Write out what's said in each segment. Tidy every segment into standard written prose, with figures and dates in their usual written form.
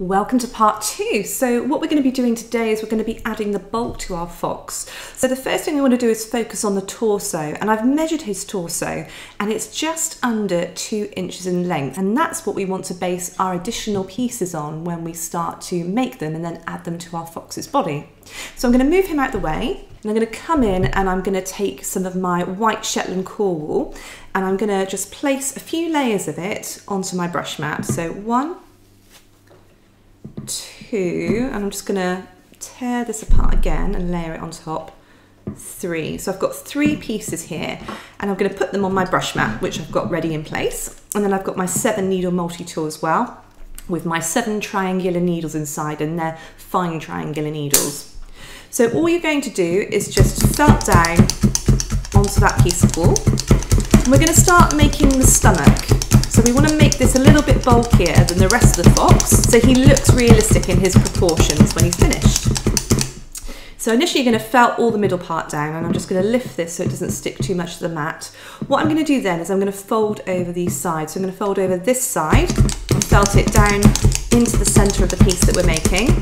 Welcome to part 2. So what we're going to be doing today is we're going to be adding the bulk to our fox. So the first thing we want to do is focus on the torso, and I've measured his torso and it's just under 2 inches in length, and that's what we want to base our additional pieces on when we start to make them and then add them to our fox's body. So I'm going to move him out the way and I'm going to come in and I'm going to take some of my white Shetland core wool and I'm going to just place a few layers of it onto my brush mat. So 1, 2, and I'm just going to tear this apart again and layer it on top. 3. So I've got 3 pieces here and I'm going to put them on my brush mat, which I've got ready in place. And then I've got my 7 needle multi-tool as well, with my 7 triangular needles inside, and they're fine triangular needles. So all you're going to do is just felt down onto that piece of wool. And we're going to start making the stomach. So we want to make this a little bit bulkier than the rest of the fox, so he looks realistic in his proportions when he's finished. So initially you're going to felt all the middle part down, and I'm just going to lift this so it doesn't stick too much to the mat. What I'm going to do then is I'm going to fold over these sides. So I'm going to fold over this side and felt it down into the centre of the piece that we're making.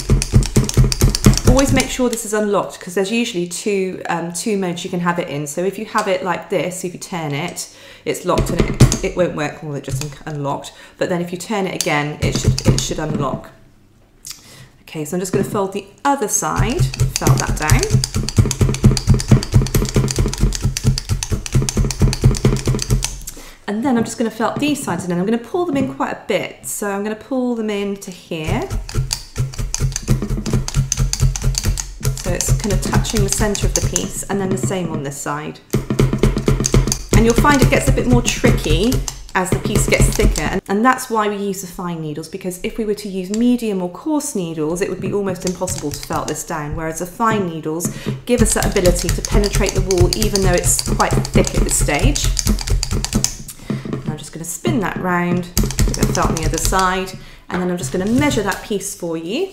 Always make sure this is unlocked, because there's usually two modes you can have it in. So if you have it like this, if you turn it, it's locked and it won't work while it's just unlocked. But then if you turn it again, it should unlock. Okay, so I'm just going to fold the other side, felt that down. And then I'm just going to felt these sides, and then I'm going to pull them in quite a bit. So I'm going to pull them in to here. So it's kind of touching the centre of the piece, and then the same on this side. And you'll find it gets a bit more tricky as the piece gets thicker, and that's why we use the fine needles, because if we were to use medium or coarse needles, it would be almost impossible to felt this down, whereas the fine needles give us that ability to penetrate the wool even though it's quite thick at this stage. And I'm just going to spin that round, I'm going to felt on the other side, and then I'm just going to measure that piece for you.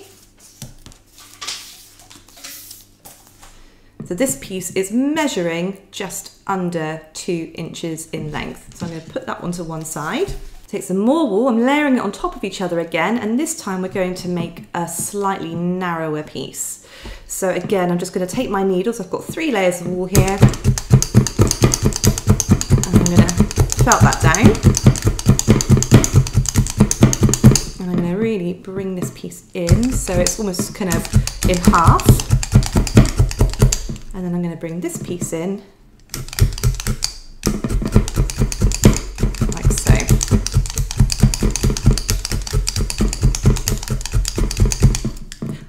So this piece is measuring just under 2 inches in length. So I'm going to put that one to one side. Take some more wool, I'm layering it on top of each other again, and this time we're going to make a slightly narrower piece. So again, I'm just going to take my needles, I've got 3 layers of wool here, and I'm going to felt that down. And I'm going to really bring this piece in so it's almost kind of in half. And then I'm going to bring this piece in, like so.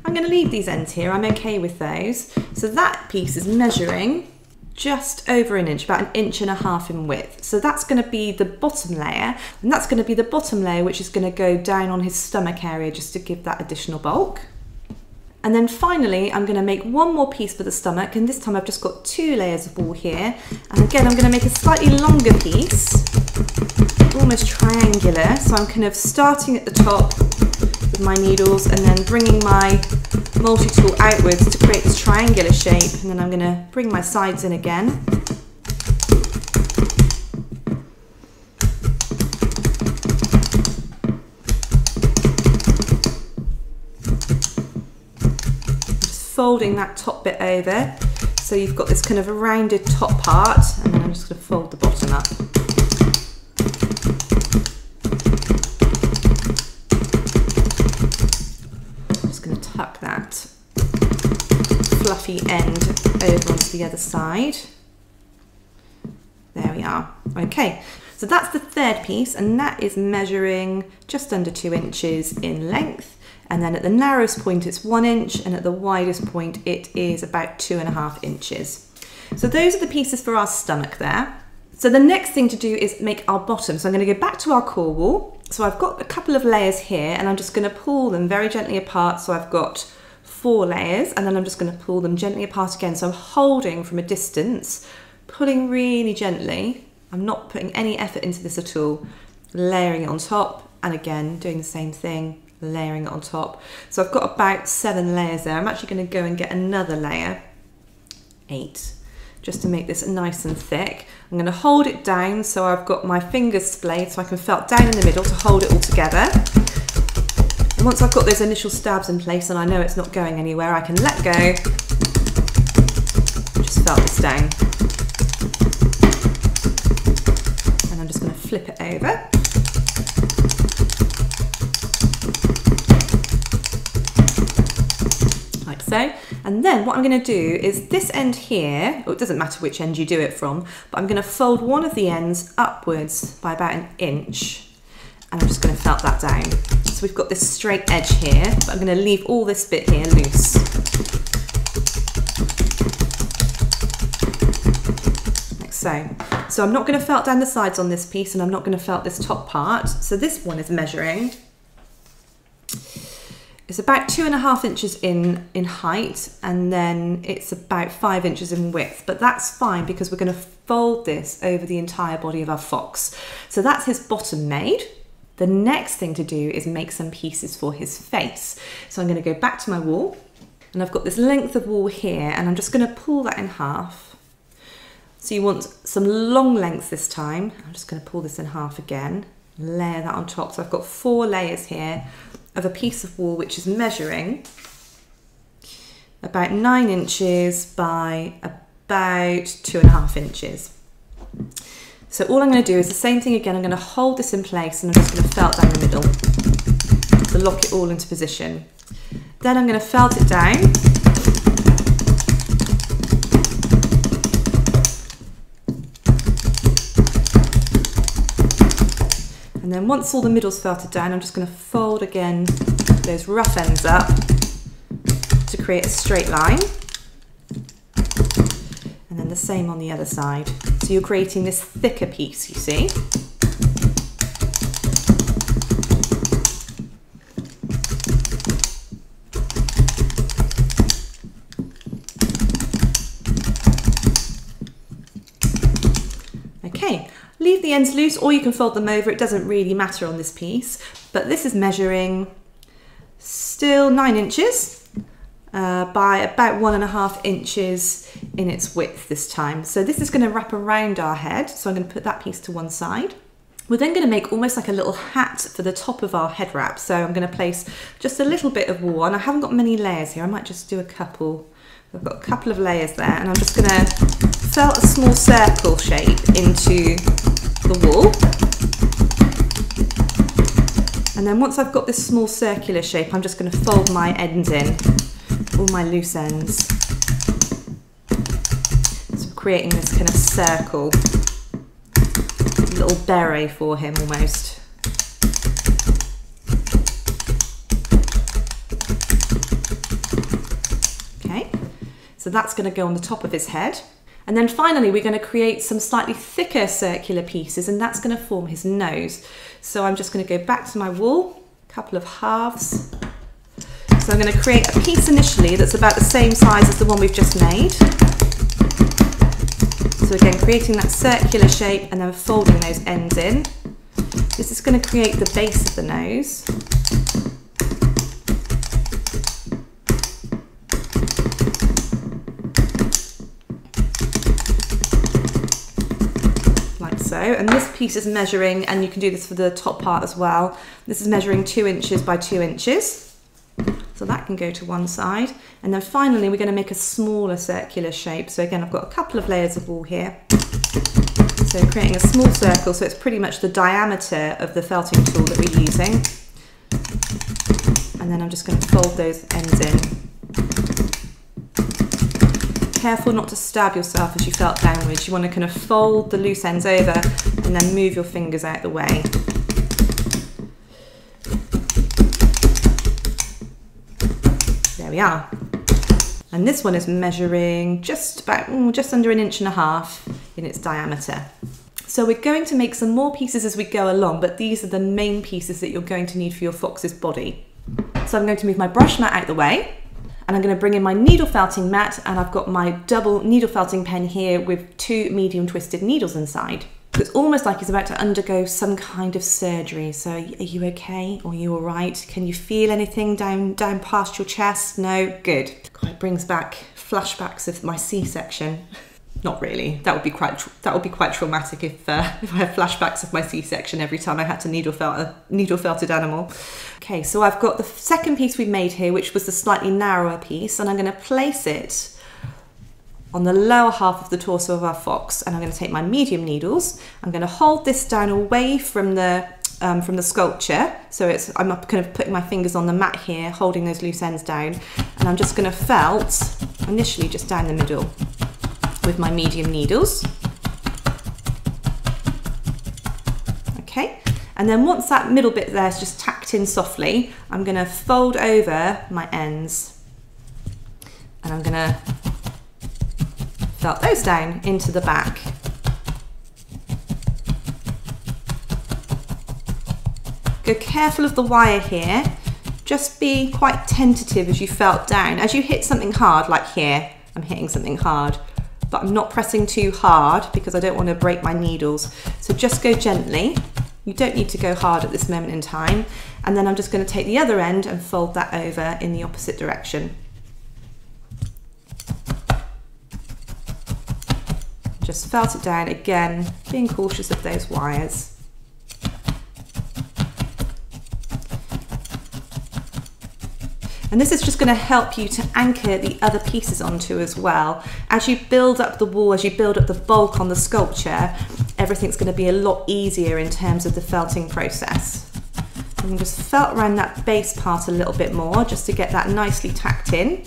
I'm going to leave these ends here, I'm okay with those. So that piece is measuring just over 1 inch, about 1.5 inches in width. So that's going to be the bottom layer, and that's going to be the bottom layer which is going to go down on his stomach area just to give that additional bulk. And then finally, I'm going to make one more piece for the stomach, and this time I've just got 2 layers of wool here. And again, I'm going to make a slightly longer piece, almost triangular. So I'm kind of starting at the top with my needles and then bringing my multi-tool outwards to create this triangular shape. And then I'm going to bring my sides in again. Folding that top bit over, so you've got this kind of a rounded top part, and then I'm just going to fold the bottom up. I'm just going to tuck that fluffy end over onto the other side. There we are. Okay, so that's the third piece, and that is measuring just under 2 inches in length. And then at the narrowest point it's 1 inch, and at the widest point it is about 2.5 inches. So those are the pieces for our stomach there. So the next thing to do is make our bottom. So I'm going to go back to our core wool. So I've got a couple of layers here, and I'm just going to pull them very gently apart. So I've got 4 layers, and then I'm just going to pull them gently apart again. So I'm holding from a distance, pulling really gently. I'm not putting any effort into this at all. Layering it on top, and again doing the same thing, layering it on top. So I've got about 7 layers there. I'm actually going to go and get another layer, 8, just to make this nice and thick. I'm going to hold it down so I've got my fingers splayed so I can felt down in the middle to hold it all together. And once I've got those initial stabs in place and I know it's not going anywhere, I can let go, just felt this down. And I'm just going to flip it over. Like so. And then what I'm going to do is this end here, or it doesn't matter which end you do it from, but I'm going to fold one of the ends upwards by about 1 inch. And I'm just going to felt that down. So we've got this straight edge here, but I'm going to leave all this bit here loose. Like so. So I'm not going to felt down the sides on this piece, and I'm not going to felt this top part. So this one is measuring. It's about 2.5 inches in height, and then it's about 5 inches in width, but that's fine because we're going to fold this over the entire body of our fox. So that's his bottom made. The next thing to do is make some pieces for his face. So I'm going to go back to my wool, and I've got this length of wool here, and I'm just going to pull that in half. So you want some long lengths this time. I'm just going to pull this in half again, layer that on top. So I've got 4 layers here of a piece of wool which is measuring about 9 inches by about 2.5 inches. So all I'm going to do is the same thing again. I'm going to hold this in place, and I'm just going to felt down the middle to lock it all into position. Then I'm going to felt it down. And then once all the middle's felted down, I'm just going to fold again those rough ends up to create a straight line. And then the same on the other side. So you're creating this thicker piece, you see. Okay, leave the ends loose, or you can fold them over. It doesn't really matter on this piece, but this is measuring still 9 inches. By about 1.5 inches in its width this time. So this is going to wrap around our head. So I'm going to put that piece to one side. We're then going to make almost like a little hat for the top of our head wrap. So I'm going to place just a little bit of wool on. I haven't got many layers here. I might just do a couple. I've got a couple of layers there, and I'm just going to felt a small circle shape into the wool. And then once I've got this small circular shape, I'm just going to fold my ends in. All my loose ends. So creating this kind of circle, little beret for him almost. Okay, so that's going to go on the top of his head. And then finally we're going to create some slightly thicker circular pieces, and that's going to form his nose. So I'm just going to go back to my wool, a couple of halves. So I'm going to create a piece initially that's about the same size as the one we've just made. So again, creating that circular shape and then folding those ends in. This is going to create the base of the nose. Like so. And this piece is measuring, and you can do this for the top part as well. This is measuring 2 inches by 2 inches. So that can go to one side. And then finally, we're going to make a smaller circular shape. So again, I've got a couple of layers of wool here. So creating a small circle, so it's pretty much the diameter of the felting tool that we're using. And then I'm just going to fold those ends in. Careful not to stab yourself as you felt downwards. You want to kind of fold the loose ends over and then move your fingers out the way. There we are. And this one is measuring just under 1.5 inches in its diameter. So we're going to make some more pieces as we go along, but these are the main pieces that you're going to need for your fox's body. So I'm going to move my brush mat out the way, and I'm going to bring in my needle felting mat, and I've got my double needle felting pen here with 2 medium twisted needles inside. It's almost like he's about to undergo some kind of surgery. So are you okay? Are you all right? Can you feel anything down past your chest? No? Good. God, it brings back flashbacks of my C-section. not really. That would be quite traumatic if I had flashbacks of my C-section every time I had to needle felted animal. Okay, so I've got the second piece we made here, which was the slightly narrower piece, and I'm going to place it on the lower half of the torso of our fox, and I'm going to take my medium needles. I'm going to hold this down away from the sculpture, so I'm kind of putting my fingers on the mat here, holding those loose ends down, and I'm just going to felt initially just down the middle with my medium needles. Okay, and then once that middle bit there is just tacked in softly, I'm going to fold over my ends, and I'm going to felt those down into the back. Go careful of the wire here. Just be quite tentative as you felt down. As you hit something hard, like here, I'm hitting something hard, but I'm not pressing too hard because I don't want to break my needles. So just go gently. You don't need to go hard at this moment in time. And then I'm just going to take the other end and fold that over in the opposite direction. Just felt it down again, being cautious of those wires. And this is just going to help you to anchor the other pieces onto as well. As you build up the wall, as you build up the bulk on the sculpture, everything's going to be a lot easier in terms of the felting process. I'm going to just felt around that base part a little bit more just to get that nicely tacked in.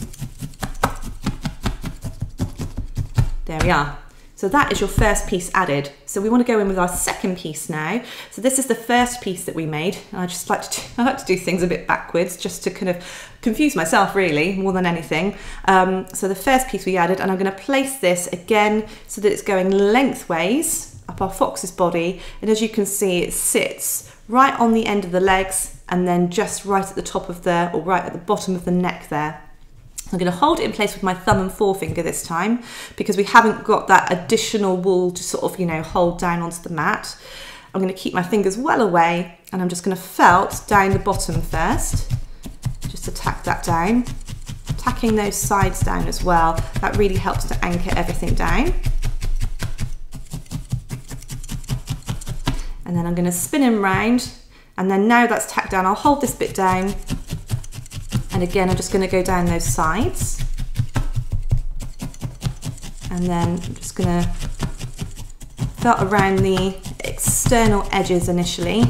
There we are. So that is your first piece added. So we want to go in with our second piece now. So this is the first piece that we made. I just like to do things a bit backwards just to kind of confuse myself really more than anything. So the first piece we added, and I'm going to place this again so that it's going lengthways up our fox's body. And as you can see, it sits right on the end of the legs and then just right at the top of or right at the bottom of the neck there. I'm going to hold it in place with my thumb and forefinger this time because we haven't got that additional wool to sort of, you know, hold down onto the mat. I'm going to keep my fingers well away and I'm just going to felt down the bottom first, just to tack that down. Tacking those sides down as well, that really helps to anchor everything down. And then I'm going to spin him round, and then now that's tacked down, I'll hold this bit down. And again, I'm just going to go down those sides. And then I'm just going to felt around the external edges initially.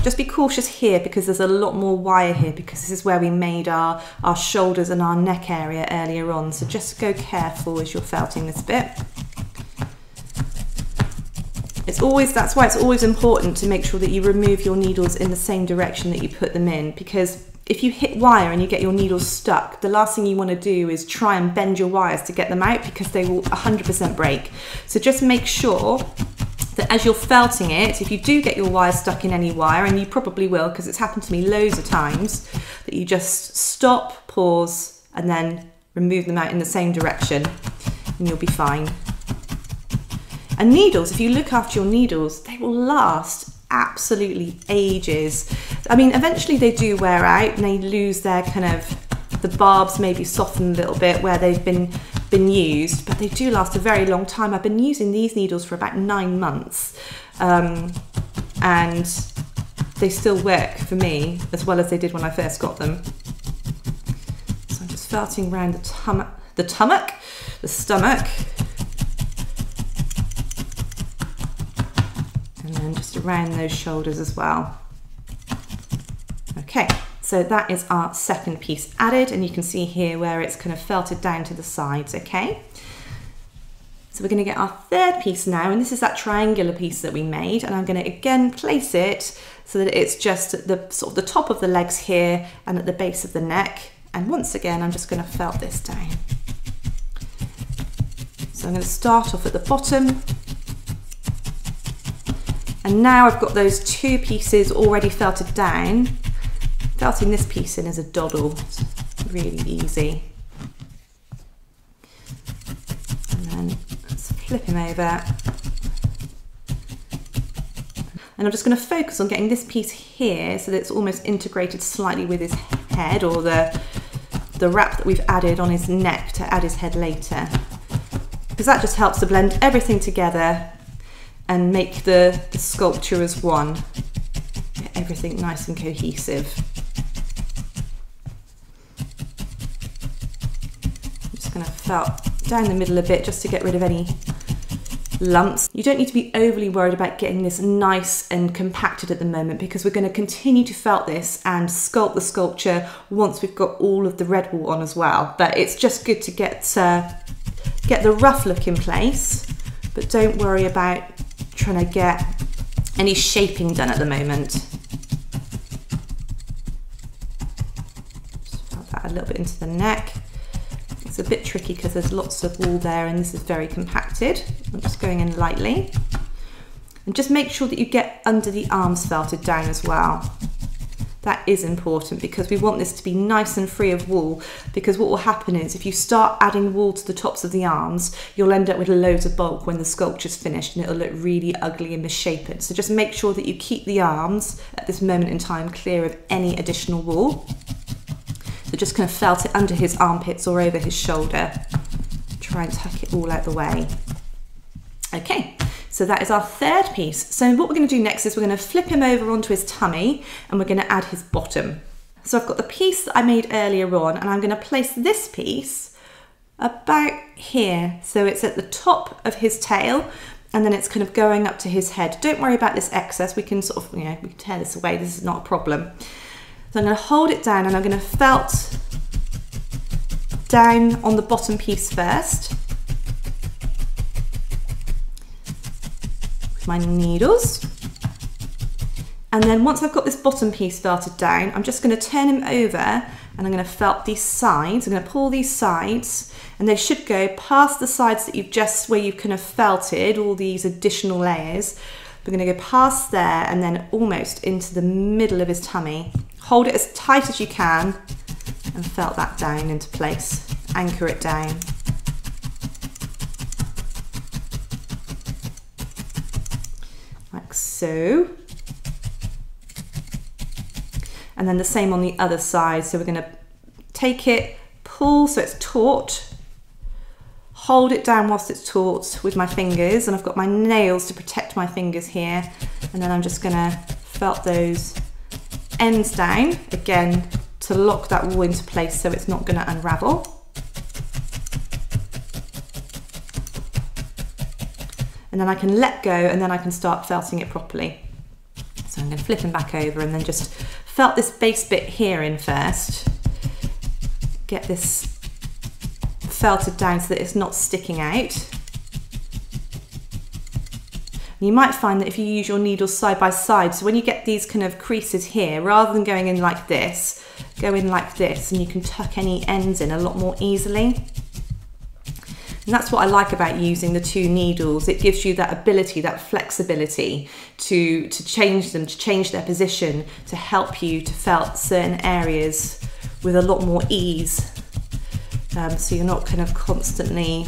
Just be cautious here because there's a lot more wire here because this is where we made our shoulders and our neck area earlier on. So just go careful as you're felting this bit. That's why it's always important to make sure that you remove your needles in the same direction that you put them in, because if you hit wire and you get your needles stuck, the last thing you want to do is try and bend your wires to get them out because they will 100% break. So just make sure that as you're felting it, if you do get your wires stuck in any wire, and you probably will because it's happened to me loads of times, that you just stop, pause, and then remove them out in the same direction and you'll be fine. And needles, if you look after your needles, they will last absolutely ages. I mean, eventually they do wear out and they lose their kind of, the barbs maybe soften a little bit where they've been used, but they do last a very long time. I've been using these needles for about 9 months, and they still work for me as well as they did when I first got them. So I'm just felting around the stomach, and then just around those shoulders as well. Okay, so that is our second piece added, and you can see here where it's kind of felted down to the sides, okay? So we're going to get our third piece now, and this is that triangular piece that we made, and I'm going to again place it so that it's just at the sort of the top of the legs here and at the base of the neck. And once again, I'm just going to felt this down. So I'm going to start off at the bottom. And now I've got those two pieces already felted down. Felting this piece in is a doddle. It's really easy. And then let's flip him over. And I'm just going to focus on getting this piece here so that it's almost integrated slightly with his head, or the wrap that we've added on his neck to add his head later. because that just helps to blend everything together and make the sculpture as one. Get everything nice and cohesive. I'm just going to felt down the middle a bit just to get rid of any lumps. You don't need to be overly worried about getting this nice and compacted at the moment, because we're going to continue to felt this and sculpt the sculpture once we've got all of the red wool on as well. But it's just good to get the rough look in place, but don't worry about trying to get any shaping done at the moment. Just felt that a little bit into the neck. It's a bit tricky because there's lots of wool there and this is very compacted. I'm just going in lightly. And just make sure that you get under the arms felted down as well. That is important because we want this to be nice and free of wool, because what will happen is if you start adding wool to the tops of the arms, you'll end up with loads of bulk when the sculpture's finished and it'll look really ugly and misshapen. So just make sure that you keep the arms at this moment in time clear of any additional wool. So just kind of felt it under his armpits or over his shoulder. Try and tuck it all out the way. Okay. So that is our third piece. So what we're going to do next is we're going to flip him over onto his tummy and we're going to add his bottom. So I've got the piece that I made earlier on and I'm going to place this piece about here. So it's at the top of his tail and then it's kind of going up to his head. Don't worry about this excess. We can sort of, we can tear this away. This is not a problem. So I'm going to hold it down and I'm going to felt down on the bottom piece first. My needles, and then once I've got this bottom piece felted down, I'm just going to turn him over and I'm going to felt these sides. I'm going to pull these sides and they should go past the sides that where you've kind of felted all these additional layers. We're going to go past there and then almost into the middle of his tummy. Hold it as tight as you can and felt that down into place. Anchor it down. Like so. And then the same on the other side. So we're going to take it, pull so it's taut, hold it down whilst it's taut with my fingers, and I've got my nails to protect my fingers here, and then I'm just going to felt those ends down again to lock that wool into place so it's not going to unravel. And then I can let go and then I can start felting it properly. So I'm going to flip him back over and then just felt this base bit here in first. Get this felted down so that it's not sticking out. And you might find that if you use your needles side by side, so when you get these kind of creases here, rather than going in like this, go in like this and you can tuck any ends in a lot more easily. And that's what I like about using the two needles. It gives you that ability, that flexibility to change them, to change their position, to help you to felt certain areas with a lot more ease. So you're not kind of constantly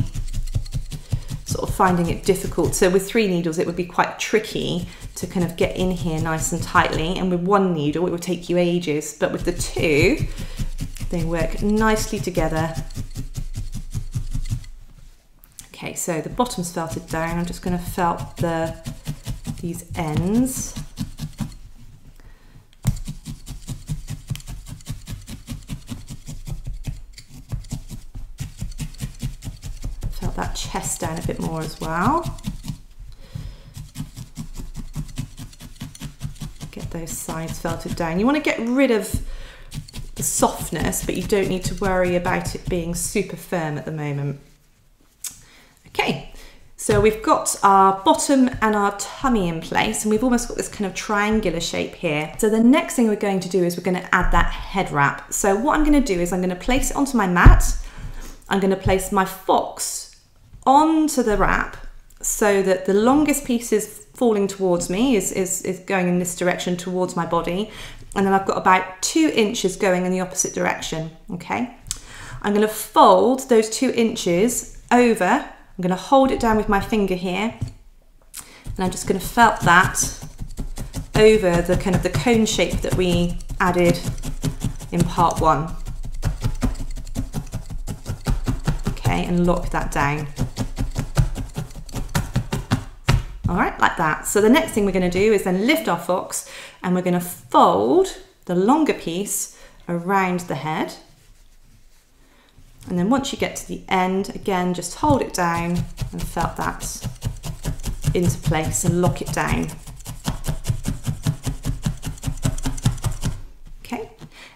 sort of finding it difficult. So with 3 needles, it would be quite tricky to kind of get in here nice and tightly. And with 1 needle, it would take you ages. But with the 2, they work nicely together. Okay, so the bottom's felted down. I'm just going to felt these ends. Felt that chest down a bit more as well. Get those sides felted down. You want to get rid of the softness, but you don't need to worry about it being super firm at the moment. Okay, so we've got our bottom and our tummy in place, and we've almost got this kind of triangular shape here. So the next thing we're going to do is we're going to add that head wrap. So what I'm going to do is I'm going to place it onto my mat. I'm going to place my fox onto the wrap so that the longest piece is falling towards me, is going in this direction towards my body. And then I've got about 2 inches going in the opposite direction, okay? I'm going to fold those 2 inches over. I'm going to hold it down with my finger here, and I'm just going to felt that over the kind of the cone shape that we added in part 1. Okay, and lock that down. All right, like that. So the next thing we're going to do is then lift our fox and we're going to fold the longer piece around the head. And then once you get to the end, again, just hold it down and felt that into place and lock it down. Okay.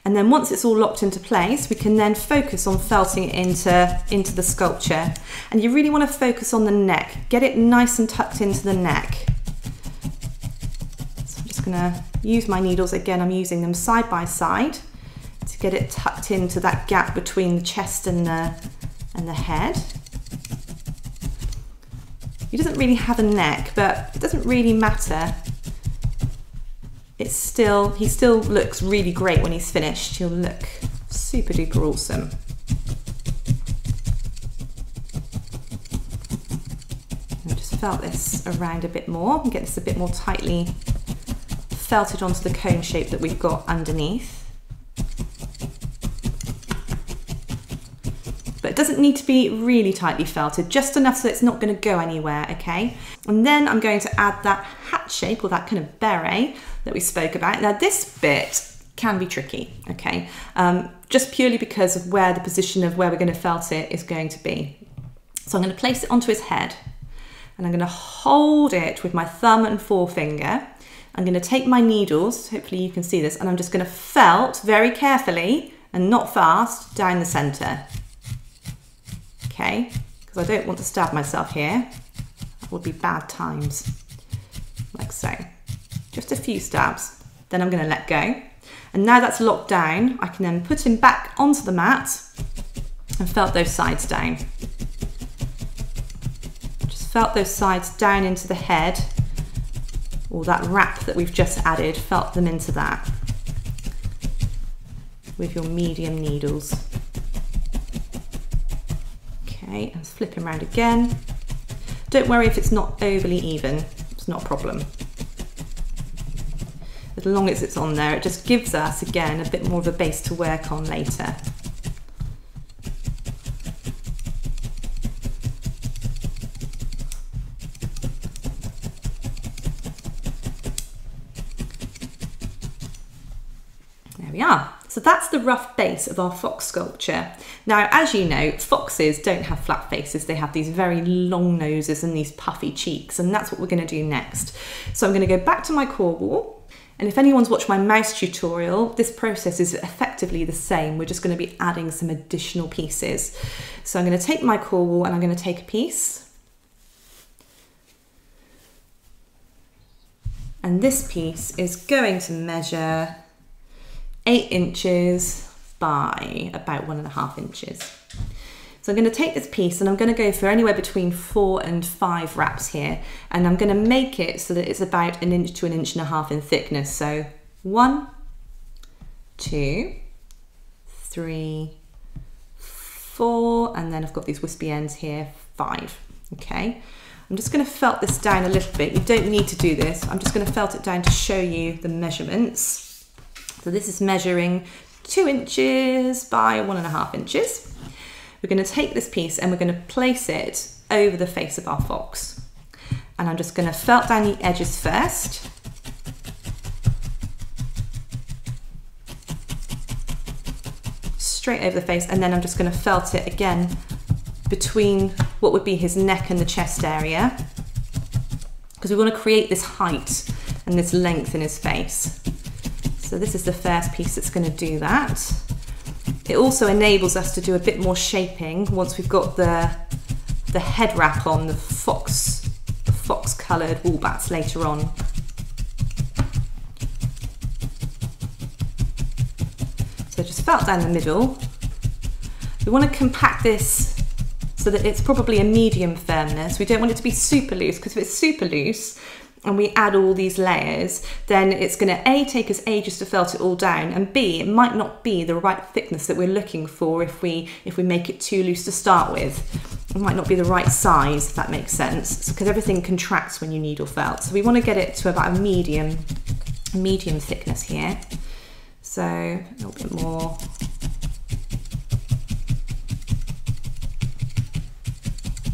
And then once it's all locked into place, we can then focus on felting it into the sculpture. And you really want to focus on the neck. Get it nice and tucked into the neck. So I'm just going to use my needles. Again, I'm using them side by side to get it tucked into that gap between the chest and the head. He doesn't really have a neck, but it doesn't really matter. He still looks really great when he's finished. He'll look super duper awesome. I just felt this around a bit more and get this a bit more tightly felted onto the cone shape that we've got underneath. But it doesn't need to be really tightly felted, just enough so it's not going to go anywhere, okay? And then I'm going to add that hat shape, or that kind of beret that we spoke about. Now this bit can be tricky, okay? Just purely because of where the position of where we're going to felt it is going to be. So I'm going to place it onto his head and I'm going to hold it with my thumb and forefinger. I'm going to take my needles, hopefully you can see this, and I'm just going to felt very carefully and not fast down the center. Okay, because I don't want to stab myself here. That would be bad times. Like so. Just a few stabs. Then I'm going to let go. And now that's locked down, I can then put him back onto the mat and felt those sides down. Just felt those sides down into the head, or that wrap that we've just added, felt them into that with your medium needles. Okay, and flip him around again. Don't worry if it's not overly even, it's not a problem. As long as it's on there, it just gives us, again, a bit more of a base to work on later. There we are. So that's the rough base of our fox sculpture. Now, as you know, foxes don't have flat faces. They have these very long noses and these puffy cheeks, and that's what we're going to do next. So I'm going to go back to my core wall, and if anyone's watched my mouse tutorial, this process is effectively the same. We're just going to be adding some additional pieces. So I'm going to take my core wall and I'm going to take a piece. And this piece is going to measure 8 inches by about 1.5 inches. So I'm going to take this piece and I'm going to go for anywhere between 4 and 5 wraps here, and I'm going to make it so that it's about 1 inch to 1.5 inches in thickness. So 1, 2, 3, 4, and then I've got these wispy ends here, 5. Okay, I'm just going to felt this down a little bit. You don't need to do this. I'm just going to felt it down to show you the measurements. So this is measuring 2 inches by 1.5 inches. We're going to take this piece and we're going to place it over the face of our fox. And I'm just going to felt down the edges first. Straight over the face, and then I'm just going to felt it again between what would be his neck and the chest area, because we want to create this height and this length in his face. So this is the first piece that's going to do that. It also enables us to do a bit more shaping once we've got the head wrap on, the fox coloured wool bats later on. So just felt down the middle. We want to compact this so that it's probably a medium firmness. We don't want it to be super loose, because if it's super loose and we add all these layers, then it's going to A, take us ages to felt it all down, and B, it might not be the right thickness that we're looking for if we make it too loose to start with. It might not be the right size, if that makes sense, because everything contracts when you needle felt. So we want to get it to about a medium thickness here. So a little bit more.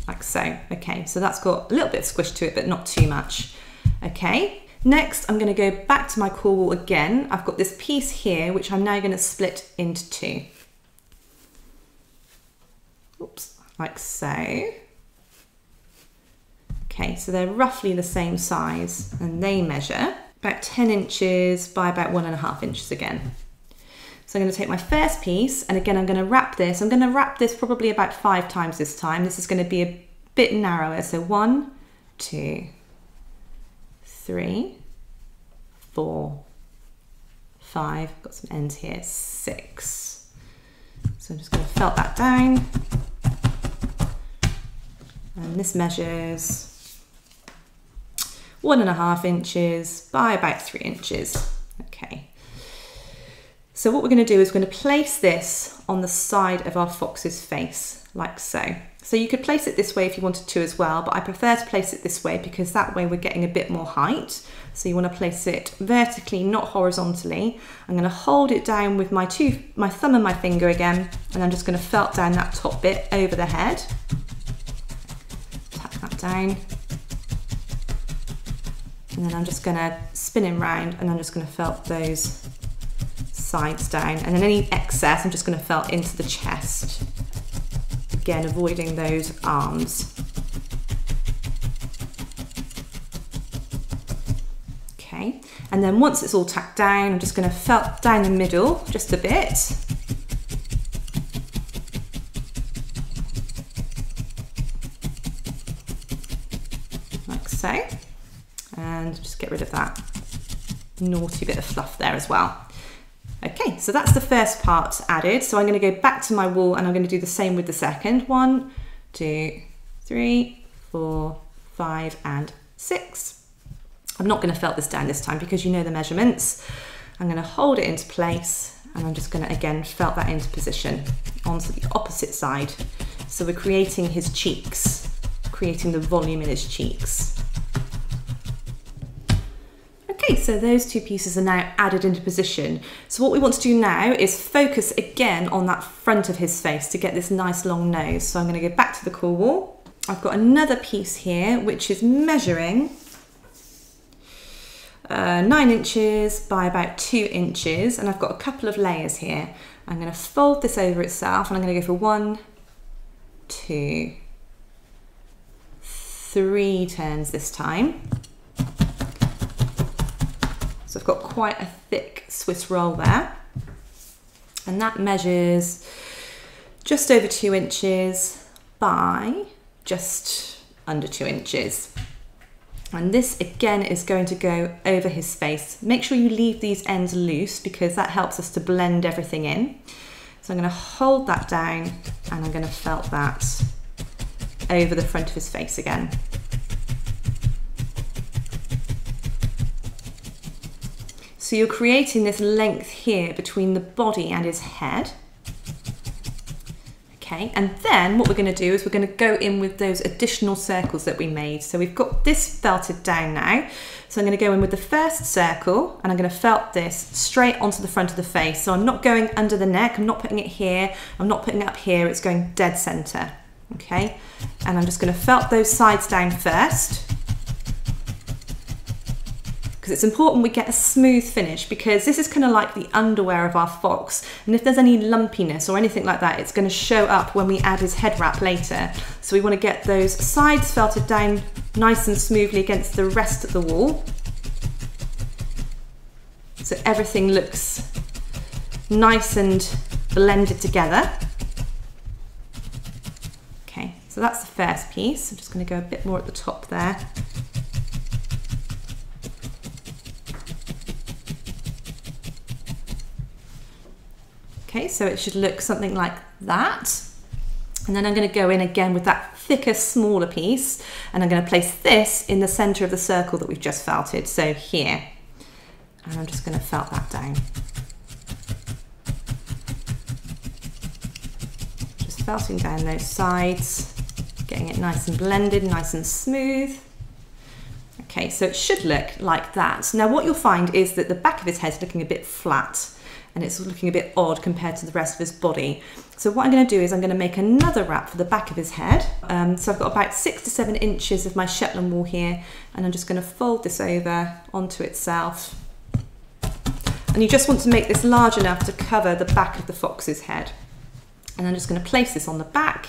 Like so. Okay, so that's got a little bit of squish to it, but not too much. Okay, next I'm going to go back to my core wall again. I've got this piece here, which I'm now going to split into two. Oops, like so. Okay, so they're roughly the same size and they measure about 10 inches by about 1.5 inches again. So I'm going to take my first piece and again I'm going to wrap this. I'm going to wrap this probably about 5 times this time. This is going to be a bit narrower. So 1, 2, 3, 4, 5. Got some ends here. 6. So I'm just going to felt that down. And this measures 1.5 inches by about 3 inches. Okay. So what we're going to do is we're going to place this on the side of our fox's face, like so. So you could place it this way if you wanted to as well, but I prefer to place it this way because that way we're getting a bit more height. So you want to place it vertically, not horizontally. I'm going to hold it down with my thumb and my finger again, and I'm just going to felt down that top bit over the head. Tap that down. And then I'm just going to spin him round and I'm just going to felt those sides down, and then any excess I'm just going to felt into the chest, again avoiding those arms. Okay, and then once it's all tacked down I'm just going to felt down the middle just a bit, like so, and just get rid of that naughty bit of fluff there as well. Okay, so that's the first part added. So I'm going to go back to my wall and I'm going to do the same with the second. 1, 2, 3, 4, 5, and 6. I'm not going to felt this down this time because you know the measurements. I'm going to hold it into place and I'm just going to again felt that into position onto the opposite side. So we're creating his cheeks, creating the volume in his cheeks. Okay, so those two pieces are now added into position. So what we want to do now is focus again on that front of his face to get this nice long nose. So I'm going to go back to the core wall. I've got another piece here which is measuring 9 inches by about 2 inches, and I've got a couple of layers here. I'm going to fold this over itself and I'm going to go for 1, 2, 3 turns this time. So I've got quite a thick Swiss roll there, and that measures just over 2 inches by just under 2 inches. And this again is going to go over his face. Make sure you leave these ends loose because that helps us to blend everything in. So I'm going to hold that down and I'm going to felt that over the front of his face again. So you're creating this length here between the body and his head. Okay, and then what we're going to do is we're going to go in with those additional circles that we made. So we've got this felted down now. So I'm going to go in with the first circle and I'm going to felt this straight onto the front of the face. So I'm not going under the neck, I'm not putting it here, I'm not putting it up here, it's going dead center. Okay, and I'm just going to felt those sides down first, because it's important we get a smooth finish, because this is kind of like the underwear of our fox, and if there's any lumpiness or anything like that, it's going to show up when we add his head wrap later. So we want to get those sides felted down nice and smoothly against the rest of the wall, so everything looks nice and blended together. Okay, so that's the first piece. I'm just going to go a bit more at the top there. Okay, so it should look something like that. And then I'm going to go in again with that thicker, smaller piece, and I'm going to place this in the center of the circle that we've just felted, so here. And I'm just going to felt that down. Just felting down those sides, getting it nice and blended, nice and smooth. Okay, so it should look like that. Now what you'll find is that the back of his head is looking a bit flat. and it's looking a bit odd compared to the rest of his body. So what I'm going to do is I'm going to make another wrap for the back of his head. So I've got about 6 to 7 inches of my Shetland wool here, and I'm just going to fold this over onto itself. And you just want to make this large enough to cover the back of the fox's head. And I'm just going to place this on the back,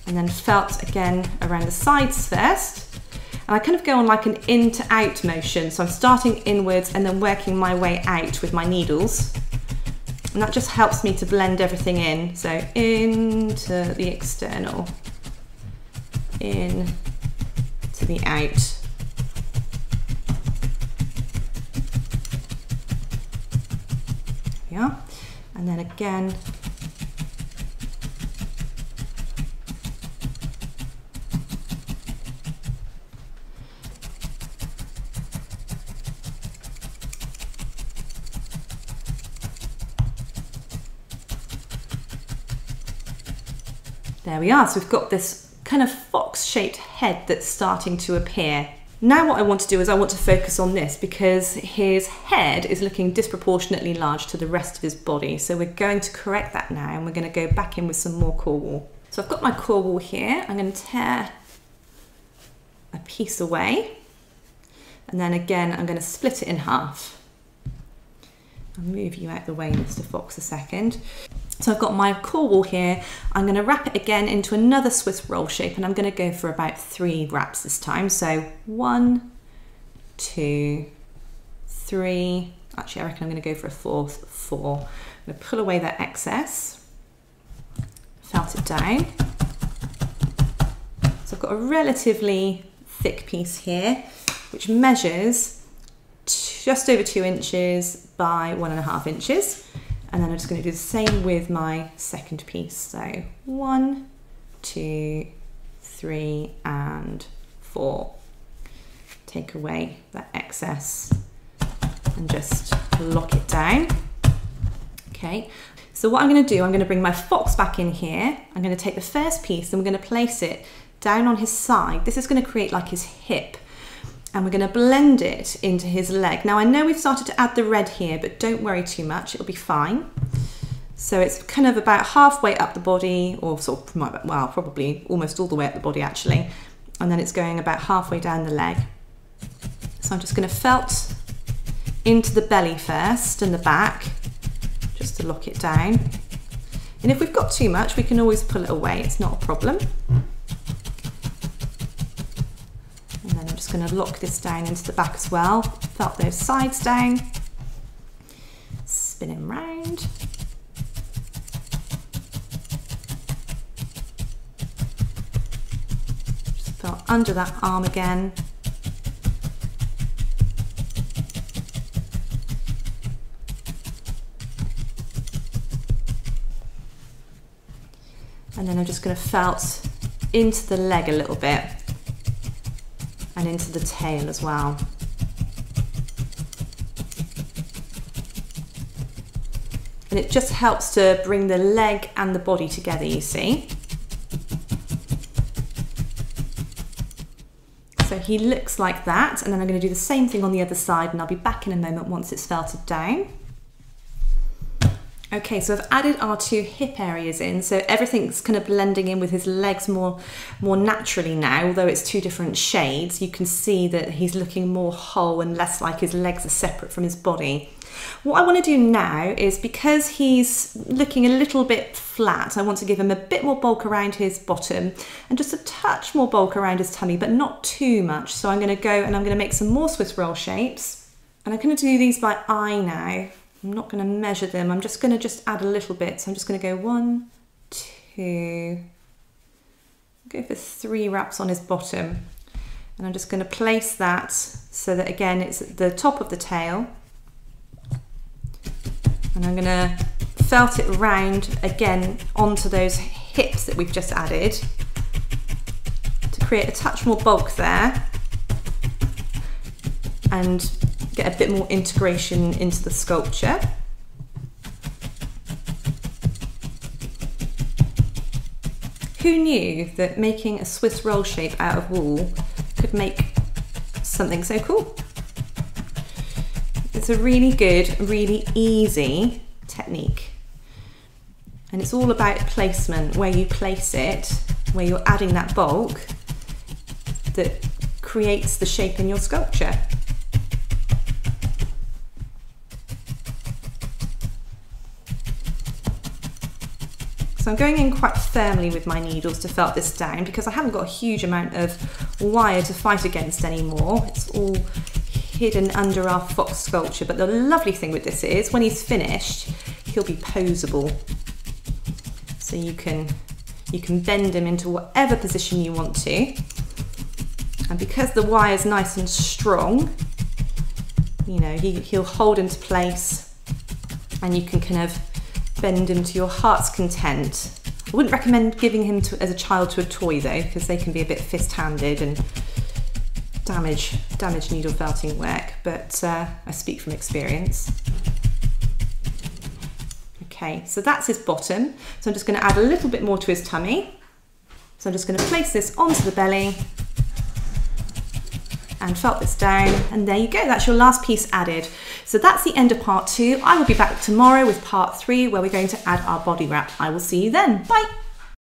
and then felt again around the sides first. And I kind of go on like an in to out motion. So I'm starting inwards and then working my way out with my needles. And that just helps me to blend everything in. So into the external, in to the out. Yeah. And then again, there we are. So we've got this kind of fox-shaped head that's starting to appear. Now what I want to do is I want to focus on this because his head is looking disproportionately large to the rest of his body. So we're going to correct that now, and we're going to go back in with some more core wool. So I've got my core wool here. I'm going to tear a piece away, and then again I'm going to split it in half. I'll move you out the way, Mr. Fox, a second. So I've got my core wool here. I'm going to wrap it again into another Swiss roll shape, and I'm going to go for about 3 wraps this time. So 1, 2, 3. Actually, I reckon I'm going to go for a 4th, 4. I'm going to pull away that excess, felt it down. So I've got a relatively thick piece here, which measures just over 2 inches by 1.5 inches. And then I'm just going to do the same with my second piece. So 1, 2, 3, and 4. Take away that excess and just lock it down. Okay, so what I'm going to do, I'm going to bring my fox back in here. I'm going to take the first piece and we're going to place it down on his side. This is going to create like his hip. And we're going to blend it into his leg. Now I know we've started to add the red here, but don't worry too much, it'll be fine. So it's kind of about halfway up the body, or sort of, well, probably almost all the way up the body actually. And then it's going about halfway down the leg. So I'm just going to felt into the belly first and the back, just to lock it down. And if we've got too much, we can always pull it away, it's not a problem. I'm just going to lock this down into the back as well. Felt those sides down. Spin him round. Just felt under that arm again. And then I'm just going to felt into the leg a little bit. And into the tail as well. And it just helps to bring the leg and the body together, you see. So he looks like that, and then I'm going to do the same thing on the other side, and I'll be back in a moment once it's felted down. Okay, so I've added our 2 hip areas in, so everything's kind of blending in with his legs more naturally now, although it's 2 different shades. You can see that he's looking more whole and less like his legs are separate from his body. What I want to do now is, because he's looking a little bit flat, I want to give him a bit more bulk around his bottom and just a touch more bulk around his tummy, but not too much. So I'm going to go and I'm going to make some more Swiss roll shapes, and I'm going to do these by eye now. I'm not going to measure them, I'm just going to add a little bit. So I'm just going to go 1, 2, go for 3 wraps on his bottom. And I'm just going to place that so that again it's at the top of the tail. And I'm going to felt it round again onto those hips that we've just added to create a touch more bulk there and get a bit more integration into the sculpture. Who knew that making a Swiss roll shape out of wool could make something so cool? It's a really good, really easy technique. And it's all about placement, where you place it, where you're adding that bulk that creates the shape in your sculpture. So I'm going in quite firmly with my needles to felt this down because I haven't got a huge amount of wire to fight against anymore. It's all hidden under our fox sculpture. But the lovely thing with this is when he's finished, he'll be poseable. So you can bend him into whatever position you want to. And because the wire is nice and strong, you know, he'll hold into place and you can kind of bend him to your heart's content. I wouldn't recommend giving him as a child to a toy though, because they can be a bit fist-handed and damage needle felting work, but I speak from experience. Okay, so that's his bottom. So I'm just going to add a little bit more to his tummy. So I'm just going to place this onto the belly and felt this down, and there you go, that's your last piece added. So that's the end of part 2. I will be back tomorrow with part 3 where we're going to add our body wrap. I will see you then. Bye.